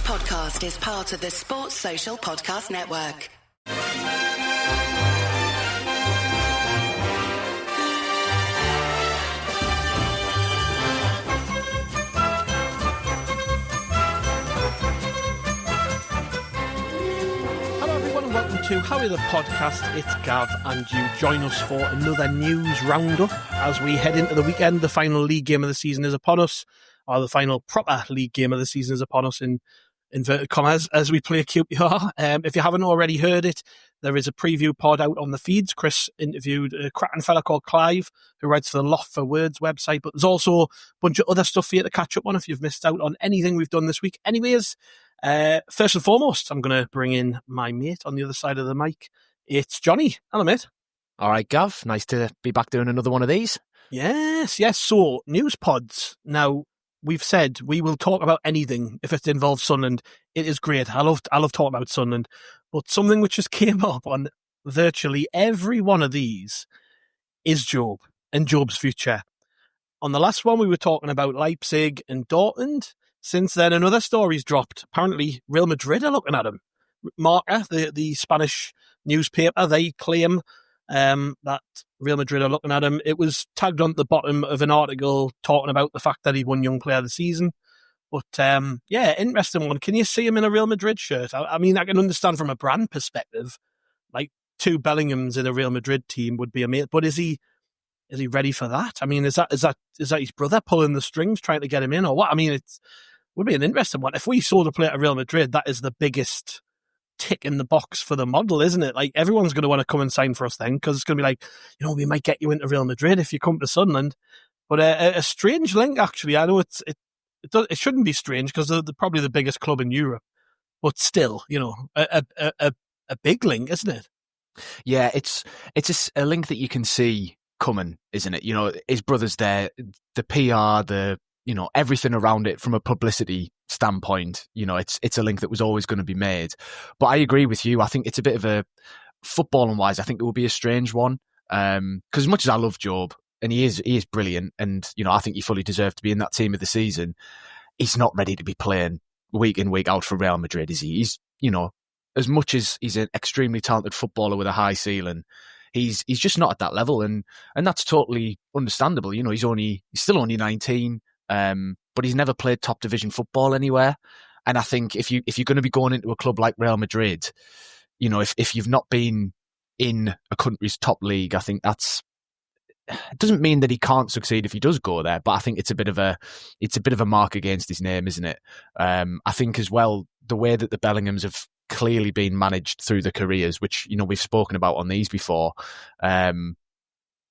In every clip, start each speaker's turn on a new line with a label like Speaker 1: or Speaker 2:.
Speaker 1: podcast is part of the Sports Social Podcast Network.
Speaker 2: Hello everyone and welcome to How Are the Podcast. It's Gav and you. Join us for another news roundup as we head into the weekend. The final league game of the season is upon us, or the final proper league game of the season is upon us in inverted commas as we play QPR. If you haven't already heard it, there is a preview pod out on the feeds. Chris interviewed a cracking fella called Clive who writes for the Loft for Words website, but there's also a bunch of other stuff for you to catch up on if you've missed out on anything we've done this week. Anyways, first and foremost, I'm going to bring in my mate on the other side of the mic. It's Jonny. Hello, mate.
Speaker 3: All right, Gav. Nice to be back doing another one of these.
Speaker 2: Yes. So, news pods. Now, we've said we will talk about anything if it involves Sunderland. It is great. I love talking about Sunderland. But something which just came up on virtually every one of these is Jobe and Jobe's future. On the last one, we were talking about Leipzig and Dortmund. Since then, another story's dropped. Apparently, Real Madrid are looking at him. Marca, the Spanish newspaper, they claim that Real Madrid are looking at him. It was tagged on the bottom of an article talking about the fact that he won Young Player of the Season. But, interesting one. Can you see him in a Real Madrid shirt? I mean, I can understand from a brand perspective, like two Bellinghams in a Real Madrid team would be amazing. But is he ready for that? I mean, is that his brother pulling the strings, trying to get him in, or what? I mean, would be an interesting one. If we sold a player to Real Madrid, that is the biggest tick in the box for the model, isn't it? Like, everyone's going to want to come and sign for us then, because it's going to be like, we might get you into Real Madrid if you come to Sunderland. But a strange link, actually. I know it shouldn't be strange because they're probably the biggest club in Europe, but still, a big link, isn't it?
Speaker 3: Yeah, it's a link that you can see coming, isn't it? His brother's there, the PR, everything around it from a publicity standpoint, it's a link that was always going to be made. But I agree with you. I think it's a bit of a, footballing wise, I think it will be a strange one. Because as much as I love Jobe, and he is brilliant, and I think he fully deserved to be in that team of the season, he's not ready to be playing week in, week out for Real Madrid, is he? He's, as much as he's an extremely talented footballer with a high ceiling, he's just not at that level, and that's totally understandable. He's still only 19. But he's never played top division football anywhere. And I think if you're going to be going into a club like Real Madrid, if you've not been in a country's top league, I think it doesn't mean that he can't succeed if he does go there. But I think it's a bit of a mark against his name, isn't it? I think as well, the way that the Bellinghams have clearly been managed through the careers, which, we've spoken about on these before,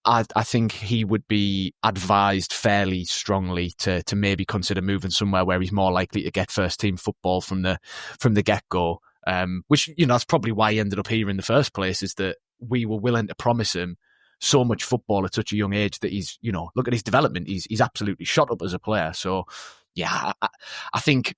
Speaker 3: I think he would be advised fairly strongly to maybe consider moving somewhere where he's more likely to get first team football from the get-go, which, that's probably why he ended up here in the first place, is that we were willing to promise him so much football at such a young age that he's, look at his development. He's absolutely shot up as a player. So, yeah, I think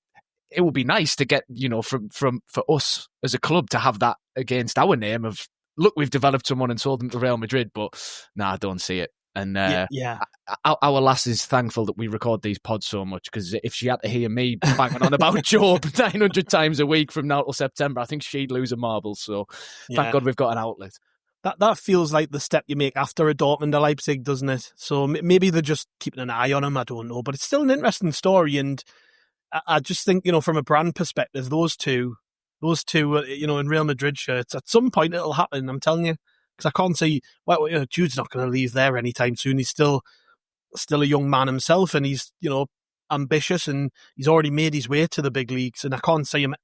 Speaker 3: it would be nice to get, for us as a club to have that against our name of, look, we've developed someone and sold them to Real Madrid, but I don't see it. And our lass is thankful that we record these pods so much, because if she had to hear me banging on about Jobe 900 times a week from now till September, I think she'd lose a marble. So thank God we've got an outlet.
Speaker 2: That feels like the step you make after a Dortmund or Leipzig, doesn't it? So maybe they're just keeping an eye on him. I don't know, but it's still an interesting story. And I just think, from a brand perspective, those two, in Real Madrid shirts, at some point it'll happen, I'm telling you. Because I can't see, Jude's not going to leave there anytime soon. He's still a young man himself, and he's, ambitious, and he's already made his way to the big leagues. And I can't see him,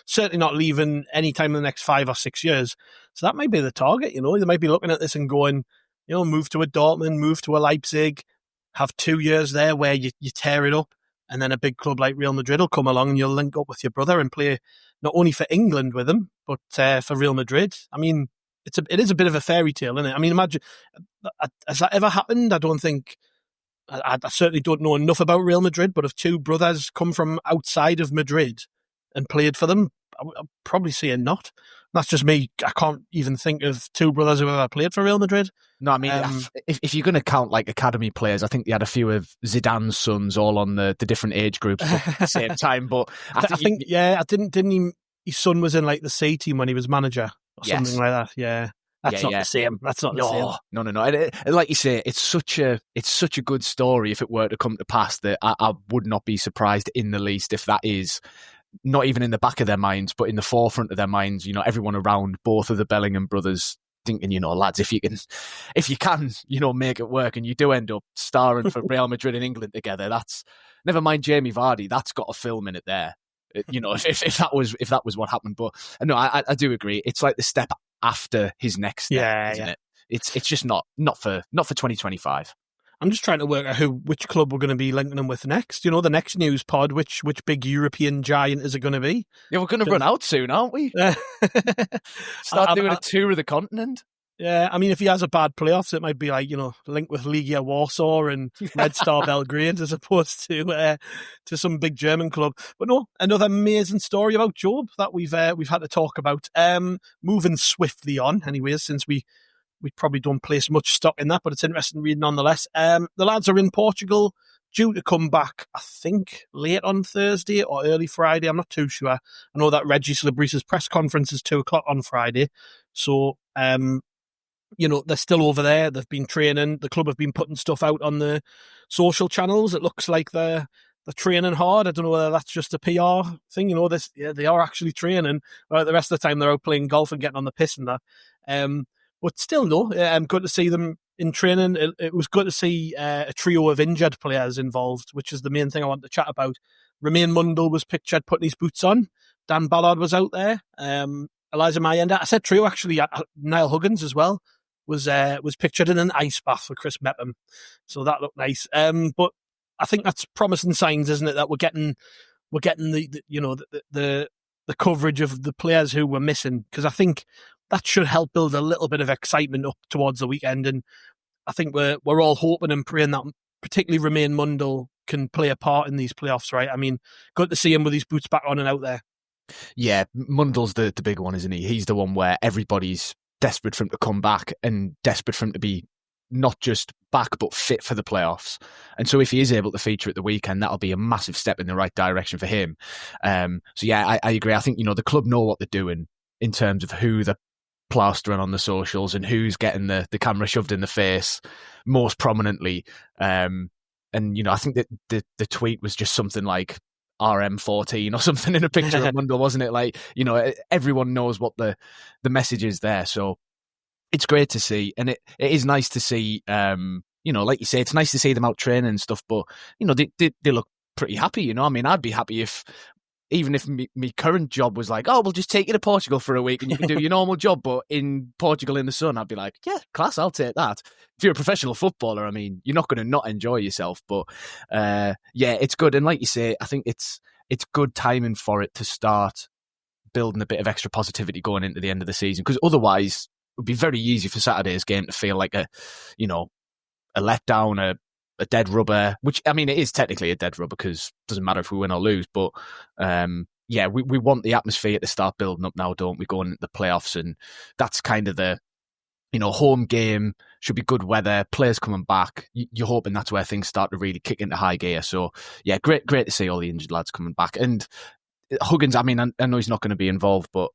Speaker 2: certainly not leaving anytime in the next 5 or 6 years. So that might be the target, They might be looking at this and going, move to a Dortmund, move to a Leipzig, have 2 years there where you tear it up. And then a big club like Real Madrid will come along and you'll link up with your brother and play not only for England with him, but for Real Madrid. I mean, it is a bit of a fairy tale, isn't it? I mean, imagine, has that ever happened? I don't think, I certainly don't know enough about Real Madrid, but if two brothers come from outside of Madrid and played for them, I'll probably say not. That's just me. I can't even think of two brothers who ever played for Real Madrid.
Speaker 3: No, I mean, if you're going to count like academy players, I think they had a few of Zidane's sons all on the different age groups at the same time. But I think
Speaker 2: didn't he? His son was in like the C team when he was manager or something like that. Yeah. That's not the same. That's not the same.
Speaker 3: No. And like you say, it's such a good story if it were to come to pass that I would not be surprised in the least if that is not even in the back of their minds, but in the forefront of their minds. Everyone around both of the Bellingham brothers thinking, lads, if you can, make it work, and you do end up starring for Real Madrid and England together. That's never mind Jamie Vardy. That's got a film in it there. If that was what happened. But no, I do agree. It's like the step after his next step, isn't it? It's just not for 2025.
Speaker 2: I'm just trying to work out which club we're going to be linking them with next. The next news pod, which big European giant is it going to be?
Speaker 3: Yeah, we're going to run out soon, aren't we? Start doing a tour of the continent.
Speaker 2: Yeah, I mean, if he has a bad playoffs, it might be like, linked with Legia Warsaw and Red Star Belgrade as opposed to some big German club. But no, another amazing story about Jobe that we've had to talk about. Moving swiftly on, anyways, since we probably don't place much stock in that, but it's interesting reading nonetheless. The lads are in Portugal, due to come back, I think, late on Thursday or early Friday. I'm not too sure. I know that Reggie Celebrity's press conference is 2:00 on Friday. So, they're still over there. They've been training. The club have been putting stuff out on the social channels. It looks like they're training hard. I don't know whether that's just a PR thing. They are actually training. The rest of the time they're out playing golf and getting on the piss and that. But still, no, good to see them in training. It was good to see a trio of injured players involved, which is the main thing I want to chat about. Romain Mundle was pictured putting his boots on. Dan Ballard was out there. Elijah Mayenda. I said trio, actually. Niall Huggins as well was pictured in an ice bath for Chris Mepham. So that looked nice. But I think that's promising signs, isn't it, that we're getting the coverage of the players who were missing, because I think that should help build a little bit of excitement up towards the weekend. And I think we're all hoping and praying that particularly Romain Mundle can play a part in these playoffs, right? I mean, good to see him with his boots back on and out there.
Speaker 3: Yeah, Mundle's the big one, isn't he? He's the one where everybody's desperate for him to come back and desperate for him to be not just back but fit for the playoffs. And so if he is able to feature at the weekend, that'll be a massive step in the right direction for him. So yeah, I agree. I think the club know what they're doing in terms of who they're plastering on the socials and who's getting the camera shoved in the face most prominently. And I think that the tweet was just something like RM14 or something in a picture of Mundle, wasn't it? Like, everyone knows what the message is there. So it's great to see. And it is nice to see, like you say, it's nice to see them out training and stuff, but, they look pretty happy, I mean, I'd be happy even if my current job was like, oh, we'll just take you to Portugal for a week and you can do your normal job, but in Portugal in the sun, I'd be like, yeah, class, I'll take that. If you're a professional footballer, I mean, you're not going to not enjoy yourself, but yeah, it's good. And like you say, I think it's good timing for it to start building a bit of extra positivity going into the end of the season, because otherwise it would be very easy for Saturday's game to feel like a letdown, a dead rubber, which, I mean, it is technically a dead rubber because it doesn't matter if we win or lose, but yeah, we want the atmosphere to start building up now, don't we, going into the playoffs? And that's kind of the, home game, should be good weather, players coming back. You're hoping that's where things start to really kick into high gear. So yeah, great to see all the injured lads coming back. And Huggins, I mean, I know he's not going to be involved, but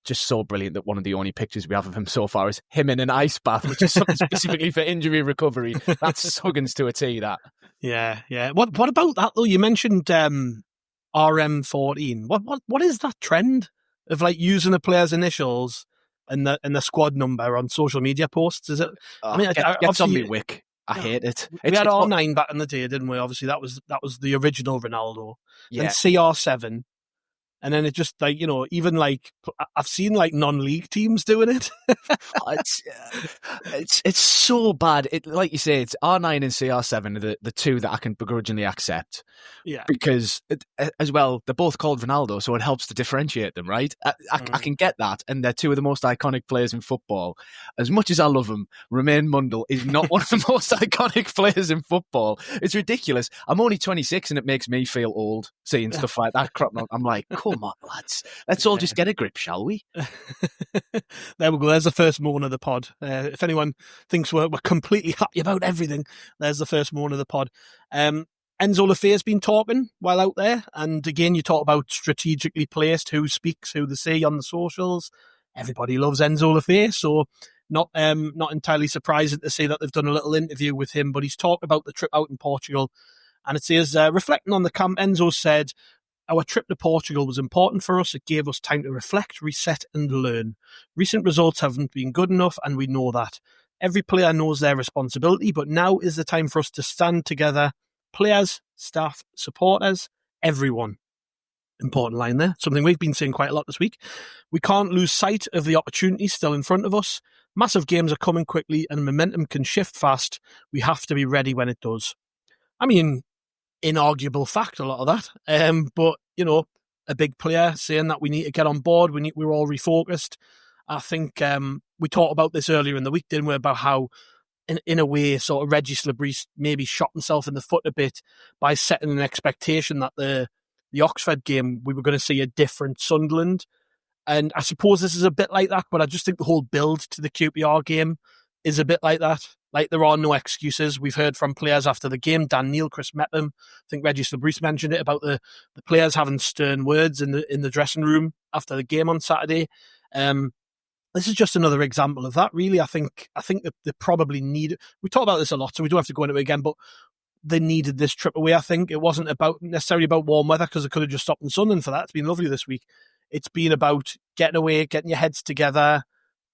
Speaker 3: just so brilliant that one of the only pictures we have of him so far is him in an ice bath, which is something specifically for injury recovery. That's Huggins to a T, that.
Speaker 2: Yeah. What about that, though? You mentioned RM14. What is that trend of like using a player's initials and the squad number on social media posts? Is it?
Speaker 3: I mean, gets on me wick. I hate it.
Speaker 2: We had R9 back in the day, didn't we? Obviously, that was the original Ronaldo.
Speaker 3: Yeah.
Speaker 2: And CR7. And then it just like, even like I've seen like non-league teams doing it.
Speaker 3: It's so bad. Like you say, it's R9 and CR7 are the two that I can begrudgingly accept.
Speaker 2: Yeah.
Speaker 3: Because as well, they're both called Ronaldo, so it helps to differentiate them, right? I can get that. And they're two of the most iconic players in football. As much as I love them, Romain Mundle is not one of the most iconic players in football. It's ridiculous. I'm only 26 and it makes me feel old seeing stuff like that crop. I'm like, come Come on, lads. Let's all just get a grip, shall we?
Speaker 2: There we go. There's the first moan of the pod. If anyone thinks we're completely happy about everything, there's the first moan of the pod. Enzo Le Fee has been talking while out there. And again, you talk about strategically placed, who speaks, who they say on the socials. Everybody loves Enzo Le Fee. So not entirely surprising to see that they've done a little interview with him. But he's talked about the trip out in Portugal. And it says, reflecting on the camp, Enzo said, our trip to Portugal was important for us. It gave us time to reflect, reset and learn. Recent results haven't been good enough and we know that. Every player knows their responsibility, but now is the time for us to stand together. Players, staff, supporters, everyone. Important line there. Something we've been saying quite a lot this week. We can't lose sight of the opportunities still in front of us. Massive games are coming quickly and momentum can shift fast. We have to be ready when it does. I mean, inarguable fact, a lot of that. But, you know, a big player saying that we need to get on board. We're all refocused. I think we talked about this earlier in the week, didn't we, about how, in a way, sort of Regis Lebris maybe shot himself in the foot a bit by setting an expectation that the Oxford game, we were going to see a different Sunderland. And I suppose this is a bit like that, but I just think the whole build to the QPR game is a bit like that. Like, there are no excuses. We've heard from players after the game, Dan Neil, Chris Mepham. I think Regis Lebris mentioned it about the players having stern words in the dressing room after the game on Saturday. This is just another example of that, really. I think that they probably need. We talk about this a lot, so we don't have to go into it again, but they needed this trip away, I think. It wasn't necessarily about warm weather, because it could have just stopped in Sunderland for that. It's been lovely this week. It's been about getting away, getting your heads together,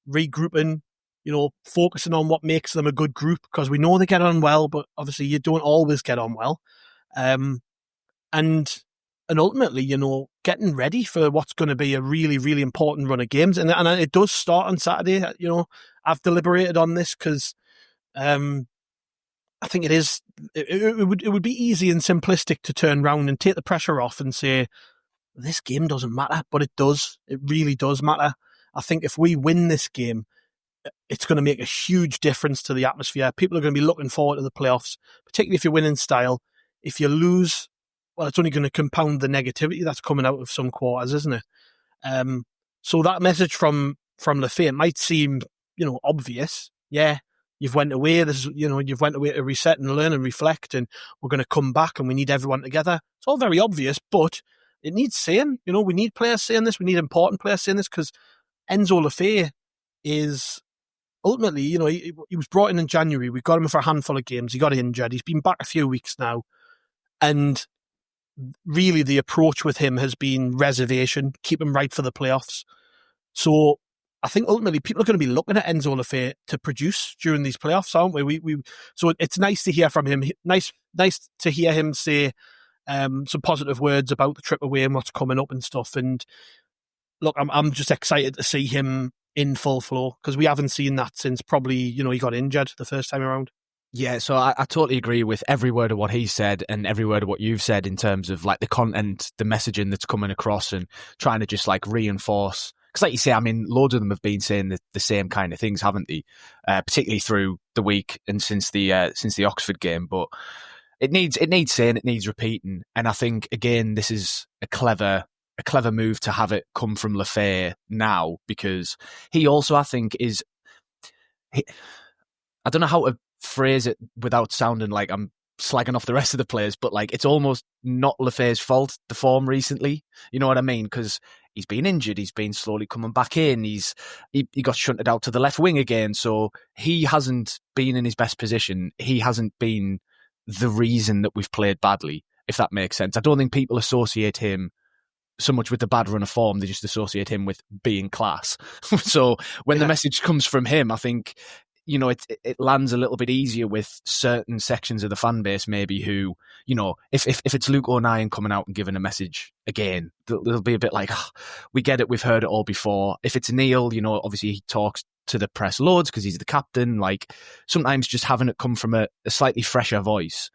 Speaker 2: regrouping, you know, focusing on what makes them a good group, because we know they get on well, but obviously you don't always get on well. And ultimately, you know, getting ready for what's going to be a really, really important run of games. And it does start on Saturday. You know, I've deliberated on this because I think it would be easy and simplistic to turn around and take the pressure off and say, this game doesn't matter, but it does. It really does matter. I think if we win this game, it's going to make a huge difference to the atmosphere. People are going to be looking forward to the playoffs, particularly if you win in style. If you lose, well, it's only going to compound the negativity that's coming out of some quarters, isn't it? So that message from Le Fee, it might seem, you know, obvious. Yeah, you've went away. You've went away to reset and learn and reflect, and we're going to come back, and we need everyone together. It's all very obvious, but it needs saying. You know, we need players saying this. We need important players saying this, because Enzo Le Fee is ultimately, you know, he was brought in January. We got him for a handful of games. He got injured. He's been back a few weeks now. And really the approach with him has been reservation, keep him right for the playoffs. So I think ultimately people are going to be looking at Enzo Le Fee to produce during these playoffs, aren't we? So it's nice to hear from him. Nice to hear him say some positive words about the trip away and what's coming up and stuff. And look, I'm just excited to see him in full flow, because we haven't seen that since probably, you know, he got injured the first time around.
Speaker 3: Yeah, so I totally agree with every word of what he said and every word of what you've said in terms of like the content, the messaging that's coming across, and trying to just like reinforce. Because like you say, I mean, loads of them have been saying the same kind of things, haven't they? Particularly through the week and since the Oxford game. But it needs saying, it needs repeating. And I think, again, this is a clever move to have it come from Le Fee now, because he also, I think, I don't know how to phrase it without sounding like I'm slagging off the rest of the players, but like it's almost not Le Fee's fault, the form recently. You know what I mean? Because he's been injured, he's been slowly coming back in, he got shunted out to the left wing again, so he hasn't been in his best position. He hasn't been the reason that we've played badly, if that makes sense. I don't think people associate him so much with the bad run of form, they just associate him with being class. So when the message comes from him, I think, you know, it lands a little bit easier with certain sections of the fan base, maybe, who, you know, if it's Luke O'Nien coming out and giving a message again, they'll be a bit like, oh, we get it, we've heard it all before. If it's Neil, you know, obviously he talks to the press loads because he's the captain. Like, sometimes just having it come from a slightly fresher voice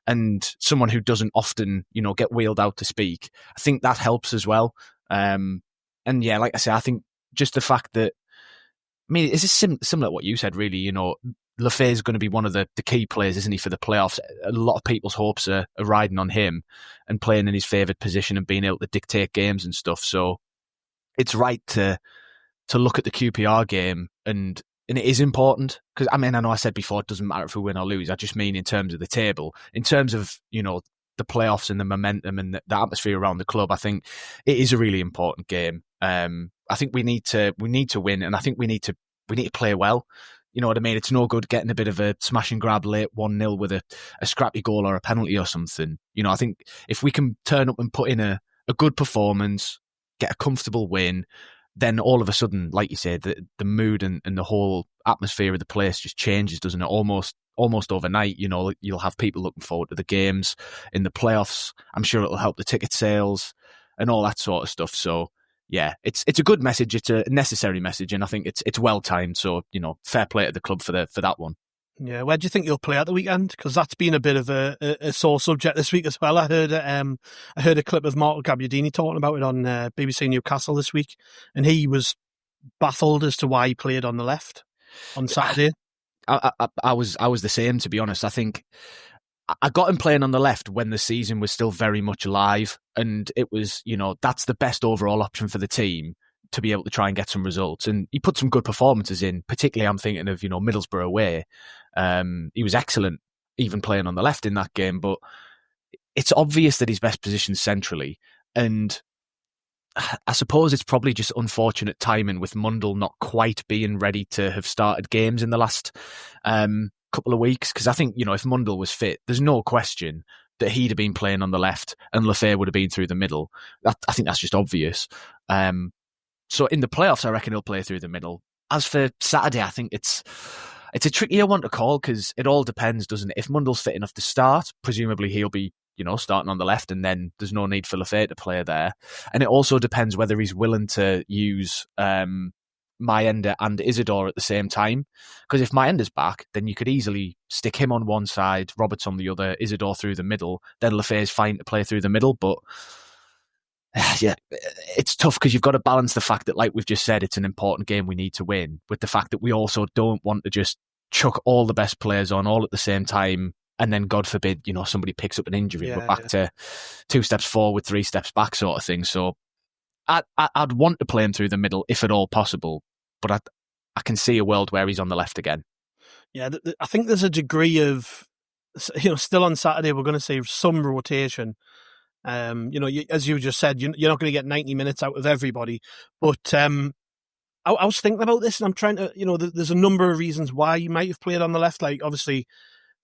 Speaker 3: and someone who doesn't often, you know, get wheeled out to speak, I think that helps as well. And yeah, like I say, I think just the fact that, I mean, it's similar to what you said, really. You know, Le Fee is going to be one of the key players, isn't he, for the playoffs? A lot of people's hopes are riding on him and playing in his favoured position and being able to dictate games and stuff. So it's right to look at the QPR game, and it is important because, I mean, I know I said before it doesn't matter if we win or lose. I just mean in terms of the table, in terms of, you know, the playoffs and the momentum and the atmosphere around the club. I think it is a really important game. I think we need to win, and I think we need to play well. You know what I mean? It's no good getting a bit of a smash and grab late 1-0 with a scrappy goal or a penalty or something. You know, I think if we can turn up and put in a good performance, get a comfortable win, then all of a sudden, like you said, the mood and the whole atmosphere of the place just changes, doesn't it? Almost overnight. You know, you'll have people looking forward to the games in the playoffs. I'm sure it'll help the ticket sales and all that sort of stuff. So yeah, it's a good message. It's a necessary message, and I think it's well timed. So, you know, fair play to the club for that one.
Speaker 2: Yeah, where do you think you'll play at the weekend? Because that's been a bit of a sore subject this week as well. I heard a clip of Marca Gabbiadini talking about it on BBC Newcastle this week, and he was baffled as to why he played on the left on Saturday.
Speaker 3: I was the same, to be honest. I think I got him playing on the left when the season was still very much alive, and it was, you know, that's the best overall option for the team to be able to try and get some results. And he put some good performances in, particularly I'm thinking of, you know, Middlesbrough away. He was excellent even playing on the left in that game, but it's obvious that he's best positioned centrally. And I suppose it's probably just unfortunate timing with Mundle not quite being ready to have started games in the last couple of weeks. Because I think, you know, if Mundle was fit, there's no question that he'd have been playing on the left and Le Fee would have been through the middle. I think that's just obvious. So in the playoffs, I reckon he'll play through the middle. As for Saturday, I think it's a trickier one to call because it all depends, doesn't it? If Mundle's fit enough to start, presumably he'll be, you know, starting on the left, and then there's no need for Le Fee to play there. And it also depends whether he's willing to use Mayenda and Isidore at the same time. Because if Mayenda's back, then you could easily stick him on one side, Roberts on the other, Isidore through the middle. Then Le Fee's fine to play through the middle, but yeah, it's tough because you've got to balance the fact that, like we've just said, it's an important game we need to win, with the fact that we also don't want to just chuck all the best players on all at the same time, and then, God forbid, you know, somebody picks up an injury. We're back to 2 steps forward, 3 steps back sort of thing. So I'd want to play him through the middle if at all possible, but I can see a world where he's on the left again.
Speaker 2: Yeah, I think there's a degree of, you know, still on Saturday we're going to see some rotation. You know, as you just said, you're not going to get 90 minutes out of everybody. But I was thinking about this, and I'm trying to, you know, there's a number of reasons why you might have played on the left. Like, obviously,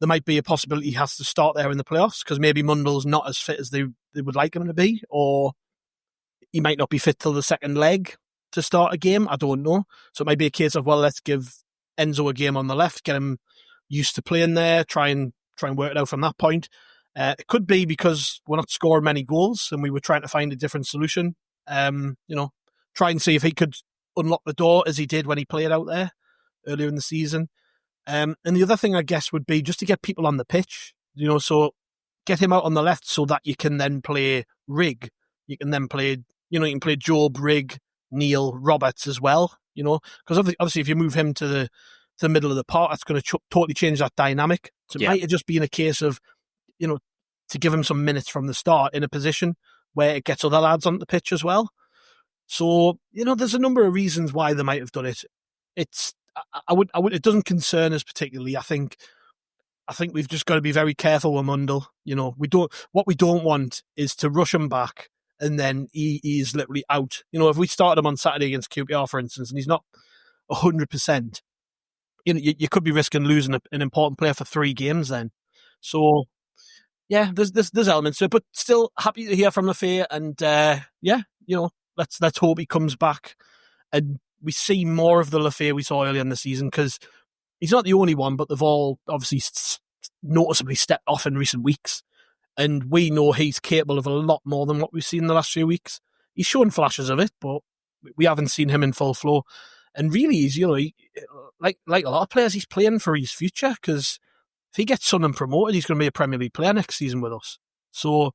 Speaker 2: there might be a possibility he has to start there in the playoffs because maybe Mundle's not as fit as they would like him to be, or he might not be fit till the second leg to start a game. I don't know. So it might be a case of, well, let's give Enzo a game on the left, get him used to playing there, try and work it out from that point. It could be because we're not scoring many goals and we were trying to find a different solution. You know, try and see if he could unlock the door as he did when he played out there earlier in the season. And the other thing, I guess, would be just to get people on the pitch, you know, so get him out on the left so that you can then play Rig. You can then play, you know, you can play Jobe, Rig, Neil, Roberts as well, you know, because obviously if you move him to the middle of the park, that's going to totally change that dynamic. So it might have just been a case of, you know, to give him some minutes from the start in a position where it gets other lads on the pitch as well. So, you know, there's a number of reasons why they might have done it. It doesn't concern us particularly. I think we've just got to be very careful with Mundle. You know, what we don't want is to rush him back and then he is literally out. You know, if we started him on Saturday against QPR, for instance, and he's not 100%, you know, you could be risking losing an important player for 3 games then. So, yeah, there's elements to it, but still happy to hear from Le Fee, and yeah, you know, let's hope he comes back and we see more of the Le Fee we saw earlier in the season, because he's not the only one, but they've all obviously noticeably stepped off in recent weeks, and we know he's capable of a lot more than what we've seen in the last few weeks. He's shown flashes of it, but we haven't seen him in full flow. And really, he's, you know, like a lot of players, he's playing for his future, because if he gets Sunderland promoted, he's going to be a Premier League player next season with us. So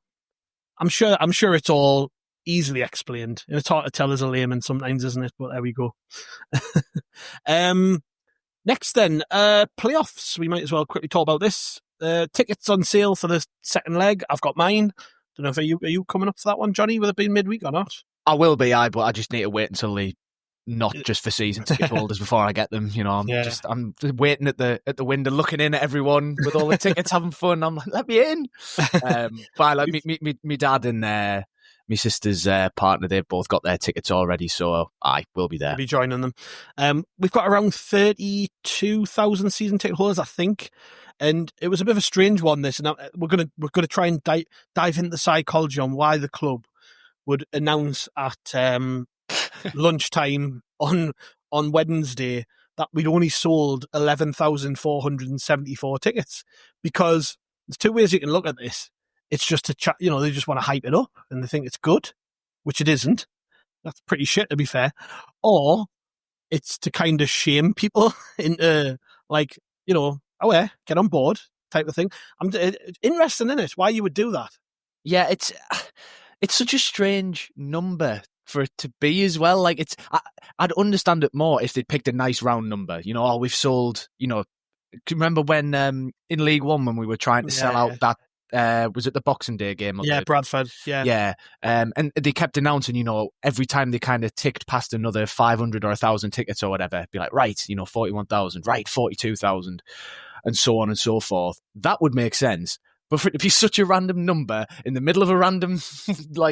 Speaker 2: I'm sure it's all easily explained. And it's hard to tell as a layman sometimes, isn't it? But there we go. Next then, playoffs. We might as well quickly talk about this. Tickets on sale for the second leg. I've got mine. Don't know if are you coming up for that one, Johnny? Will it be midweek or not?
Speaker 3: I will be, but I just need to wait until the not just for season ticket holders before I get them. You know, I'm just waiting at the window, looking in at everyone with all the tickets, having fun. I'm like, let me in. But like me dad and my sister's partner, they've both got their tickets already, so I will be there.
Speaker 2: We'll be joining them. We've got around 32,000 season ticket holders, I think, and it was a bit of a strange one. This, and we're gonna try and dive into the psychology on why the club would announce at lunchtime on Wednesday that we'd only sold 11,474 tickets, because there's two ways you can look at this. It's just to chat, they just want to hype it up and they think it's good, which it isn't. That's pretty shit, to be fair. Or it's to kind of shame people into like, oh yeah, get on board type of thing. I'm interested in it. Why you would do that?
Speaker 3: Yeah, it's such a strange number for it to be as well. Like I'd understand it more if they'd picked a nice round number. We've sold. Remember when in League One when we were trying to sell out that. Was it the Boxing Day game?
Speaker 2: Bradford.
Speaker 3: Yeah. And they kept announcing, every time they kind of ticked past another 500 or 1,000 tickets or whatever, be like, right, 41,000, right, 42,000, and so on and so forth. That would make sense. But for it to be such a random number in the middle of a random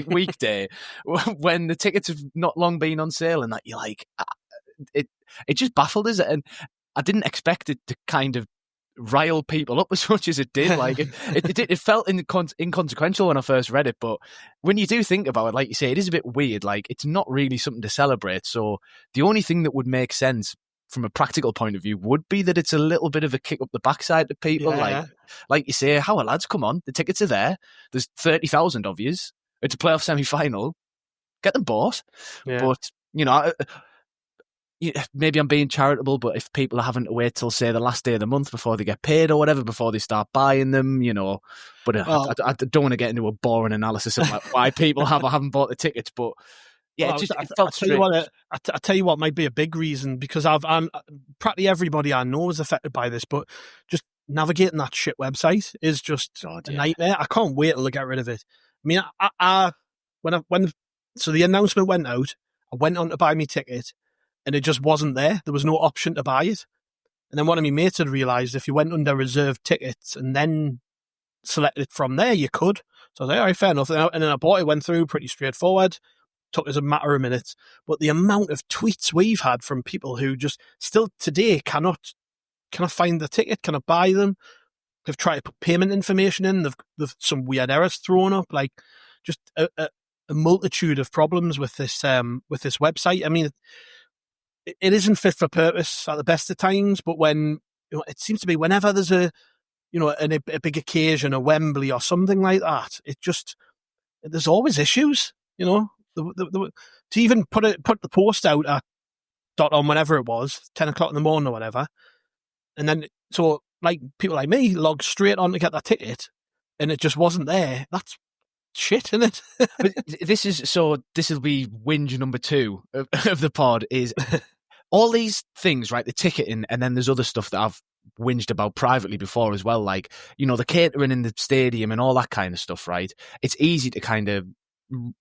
Speaker 3: weekday when the tickets have not long been on sale, and that you're like, it just baffled us. And I didn't expect it to kind of rile people up as much as it did. Like it felt inconsequential when I first read it, but when you do think about it, like you say, it is a bit weird. Like it's not really something to celebrate. So the only thing that would make sense from a practical point of view would be that it's a little bit of a kick up the backside to people.
Speaker 2: Yeah.
Speaker 3: Like you say, how are lads? Come on, the tickets are there. There's 30,000 of yous. It's a playoff semi-final. Get them bought.
Speaker 2: Yeah.
Speaker 3: But maybe I'm being charitable, but if people are having to wait till, say, the last day of the month before they get paid or whatever, before they start buying them, but I don't want to get into a boring analysis of like why people have or haven't bought the tickets, but yeah, it felt strange.
Speaker 2: I tell you what might be a big reason, because I'm practically everybody I know is affected by this, but just navigating that shit website is just a nightmare. I can't wait till they get rid of it. I mean, so the announcement went out, I went on to buy my ticket, and it just wasn't there. There was no option to buy it. And then one of my mates had realised if you went under reserved tickets and then selected it from there, you could. So I was like, all right, fair enough. And then I bought it, went through pretty straightforward. Took us a matter of minutes. But the amount of tweets we've had from people who just still today cannot find the ticket, cannot buy them. They've tried to put payment information in. They've some weird errors thrown up. Like just a multitude of problems with this website. I mean, it isn't fit for purpose at the best of times, but when it seems to be whenever there's a big occasion, a Wembley or something like that, there's always issues. To even put the post out at .on whenever it was 10 o'clock in the morning or whatever, and then so like people like me logged straight on to get that ticket, and it just wasn't there. That's shit, isn't it?
Speaker 3: But this will be whinge number 2 of the pod is all these things, right? The ticketing, and then there's other stuff that I've whinged about privately before as well, like the catering in the stadium and all that kind of stuff, right? It's easy to kind of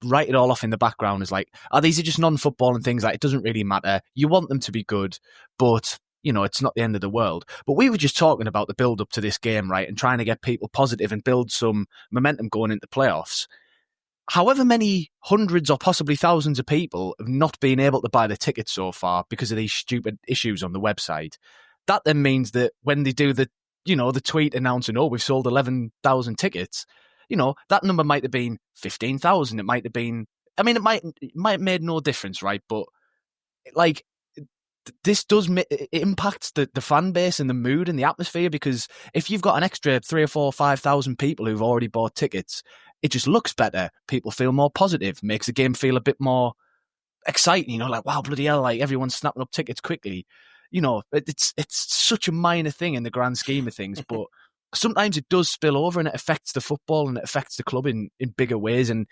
Speaker 3: write it all off in the background as like, these are just non-football and things, like it doesn't really matter. You want them to be good, but it's not the end of the world. But we were just talking about the build up to this game, right? And trying to get people positive and build some momentum going into playoffs. However many hundreds or possibly thousands of people have not been able to buy the tickets so far because of these stupid issues on the website. That then means that when they do the tweet announcing, we've sold 11,000 tickets, that number might have been 15,000. It might have been, it might have made no difference, right? But like, this does it impacts the fan base and the mood and the atmosphere, because if you've got an extra 3,000 or 4,000 or 5,000 people who've already bought tickets, it just looks better. People feel more positive, makes the game feel a bit more exciting, like, wow, bloody hell, like everyone's snapping up tickets quickly. It's such a minor thing in the grand scheme of things, but sometimes it does spill over and it affects the football and it affects the club in bigger ways. And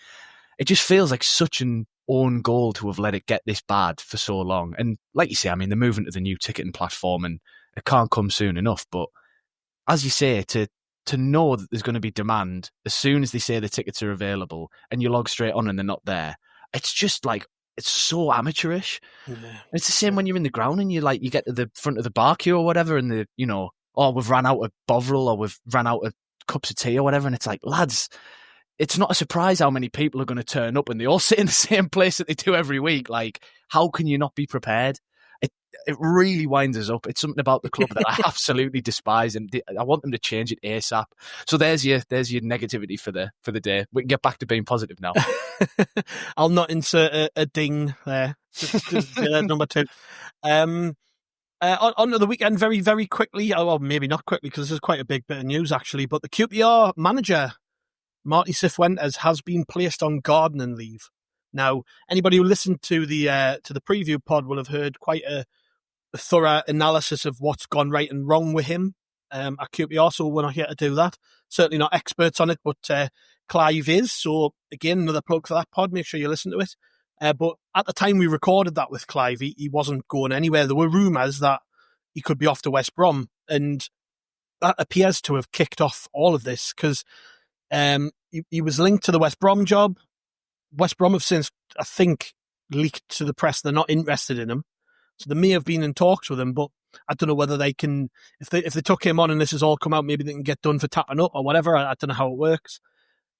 Speaker 3: it just feels like such an own goal to have let it get this bad for so long. And like you say, the movement of the new ticketing platform and it can't come soon enough. But as you say, to know that there's going to be demand as soon as they say the tickets are available and you log straight on and they're not there, it's just like, it's so amateurish. Yeah. It's the same when you're in the ground and you get to the front of the bar queue or whatever, and we've ran out of Bovril or we've ran out of cups of tea or whatever, and it's like, lads, it's not a surprise how many people are going to turn up and they all sit in the same place that they do every week. Like, how can you not be prepared? It really winds us up. It's something about the club that I absolutely despise, and I want them to change it ASAP. So there's your negativity for the day. We can get back to being positive now.
Speaker 2: I'll not insert a ding there. Number 2. On to the weekend very, very quickly. Oh, well, maybe not quickly because this is quite a big bit of news actually. But the QPR manager, Marty Cifuentes, has been placed on gardening leave. Now, anybody who listened to the preview pod will have heard quite a thorough analysis of what's gone right and wrong with him at QPR, so we're not here to do that. Certainly not experts on it, but Clive is. So, again, another plug for that pod. Make sure you listen to it. But at the time we recorded that with Clive, he wasn't going anywhere. There were rumours that he could be off to West Brom, and that appears to have kicked off all of this because he was linked to the West Brom job. West Brom have since, I think, leaked to the press they're not interested in him. So they may have been in talks with him, but I don't know whether they can, if they took him on and this has all come out, maybe they can get done for tapping up or whatever. I don't know how it works.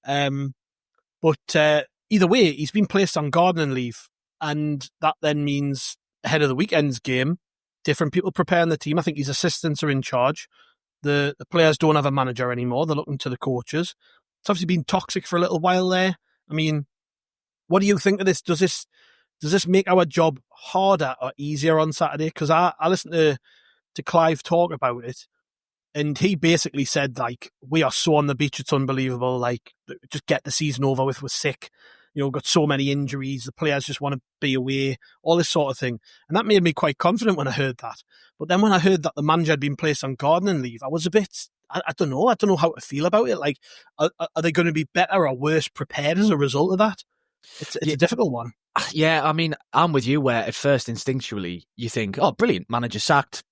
Speaker 2: But either way, he's been placed on gardening leave, and that then means ahead of the weekend's game, different people preparing the team. I think his assistants are in charge. The players don't have a manager anymore. They're looking to the coaches. It's obviously been toxic for a little while there. I mean, what do you think of this? Does this make our job harder or easier on Saturday? Because I listened to Clive talk about it, and he basically said, like, we are so on the beach, it's unbelievable. Like, just get the season over with. We're sick. Got so many injuries. The players just want to be away, all this sort of thing. And that made me quite confident when I heard that. But then when I heard that the manager had been placed on gardening leave, I was a bit, I don't know. I don't know how to feel about it. Like, are they going to be better or worse prepared as a result of that? It's a difficult one.
Speaker 3: Yeah, I mean, I'm with you where at first instinctually you think, oh, brilliant, manager sacked.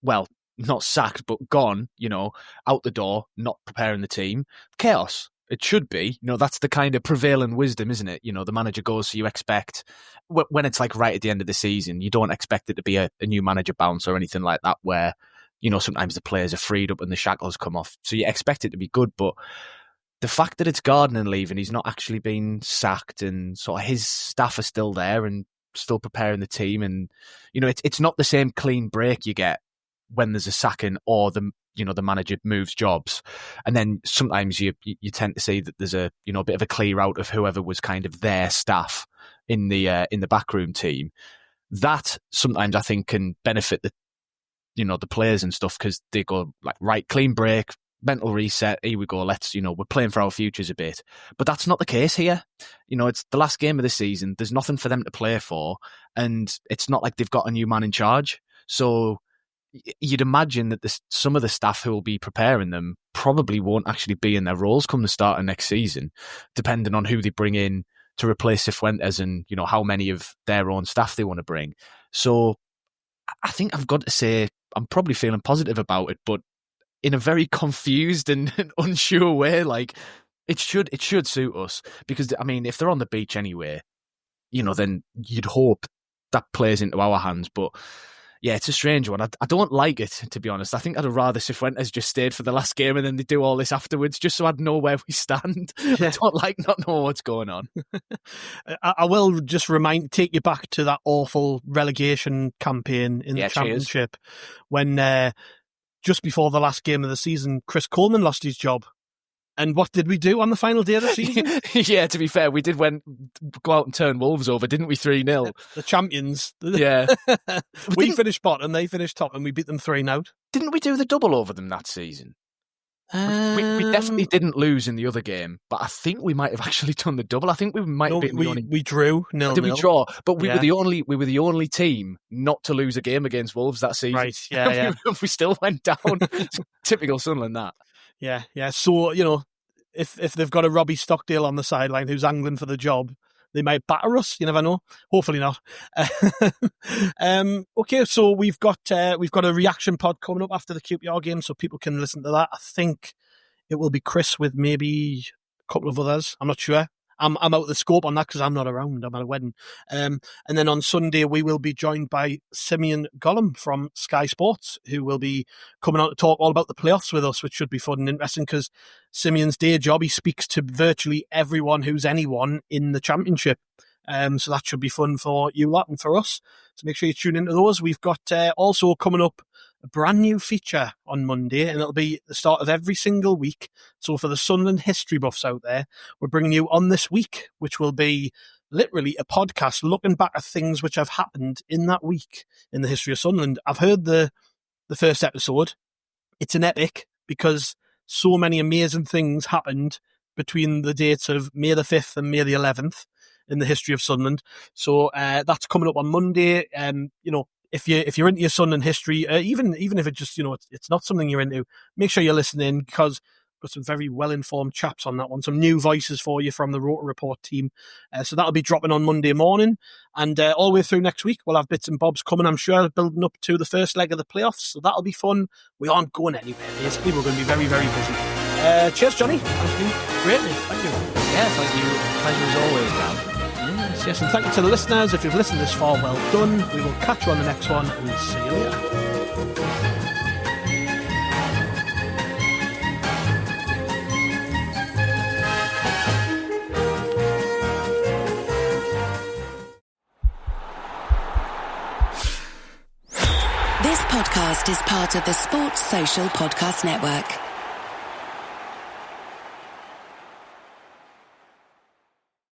Speaker 3: Well, not sacked, but gone, out the door, not preparing the team. Chaos. It should be. That's the kind of prevailing wisdom, isn't it? The manager goes, so you expect, when it's like right at the end of the season, you don't expect it to be a new manager bounce or anything like that where, sometimes the players are freed up and the shackles come off. So you expect it to be good, but the fact that it's gardening leave and he's not actually been sacked and sort of his staff are still there and still preparing the team, and it's not the same clean break you get when there's a sacking or the manager moves jobs, and then sometimes you tend to see that there's a bit of a clear out of whoever was kind of their staff in the backroom team. That sometimes I think can benefit the players and stuff because they go like, right, clean break, mental reset, here we go, let's, we're playing for our futures a bit. But that's not the case here. It's the last game of the season. There's nothing for them to play for. And it's not like they've got a new man in charge. So you'd imagine that some of the staff who will be preparing them probably won't actually be in their roles come the start of next season, depending on who they bring in to replace Cifuentes and, how many of their own staff they want to bring. So I think I've got to say I'm probably feeling positive about it, but in a very confused and unsure way. Like, it should suit us because, I mean, if they're on the beach anyway, then you'd hope that plays into our hands. But yeah, it's a strange one. I don't like it, to be honest. I think I'd rather Cifuentes just stayed for the last game and then they do all this afterwards just so I'd know where we stand. Yeah. I don't like not knowing what's going on.
Speaker 2: I will just take you back to that awful relegation campaign in the Championship when just before the last game of the season, Chris Coleman lost his job. And what did we do on the final day of the season?
Speaker 3: Yeah, to be fair, we did go out and turn Wolves over, didn't we? 3-0.
Speaker 2: The champions.
Speaker 3: Yeah.
Speaker 2: We finished bottom, they finished top, and we beat them 3-0.
Speaker 3: Didn't we do the double over them that season? We definitely didn't lose in the other game, but I think we might have actually done the double. I think we might have been
Speaker 2: we drew 0-0.
Speaker 3: Did we draw? But we were the only team not to lose a game against Wolves that season.
Speaker 2: Right, yeah.
Speaker 3: We still went down. Typical Sunderland, that. Yeah.
Speaker 2: So, if they've got a Robbie Stockdale on the sideline who's angling for the job, they might batter us. You never know. Hopefully not. Okay, so we've got a reaction pod coming up after the QPR game, so people can listen to that. I think it will be Chris with maybe a couple of others. I'm not sure. I'm out of the scope on that because I'm not around. I'm at a wedding. And then on Sunday, we will be joined by Simeon Gollum from Sky Sports, who will be coming on to talk all about the playoffs with us, which should be fun and interesting because Simeon's day job, he speaks to virtually everyone who's anyone in the Championship. So that should be fun for you lot and for us. So make sure you tune into those. We've got also coming up a brand new feature on Monday, and it'll be the start of every single week. So for the Sunderland history buffs out there, we're bringing you On This Week, which will be literally a podcast looking back at things which have happened in that week in the history of Sunderland. I've heard the first episode. It's an epic because so many amazing things happened between the dates of May the 5th and May the 11th in the history of Sunderland. So that's coming up on Monday. If you're into your Sunderland history, even if it just, it's not something you're into, make sure you're listening because we've got some very well-informed chaps on that one. Some new voices for you from the Rotor Report team. So that'll be dropping on Monday morning. And all the way through next week, we'll have bits and bobs coming, I'm sure, building up to the first leg of the playoffs. So that'll be fun. We aren't going anywhere, basically. We're going to be very, very busy. Cheers, Johnny. That's been great, mate. Thank you.
Speaker 3: Yeah, thank you. Pleasure as always, Gav.
Speaker 2: Yes, and thank you to the listeners. If you've listened this far, well done. We will catch you on the next one and see you later.
Speaker 1: This podcast is part of the Sports Social Podcast Network.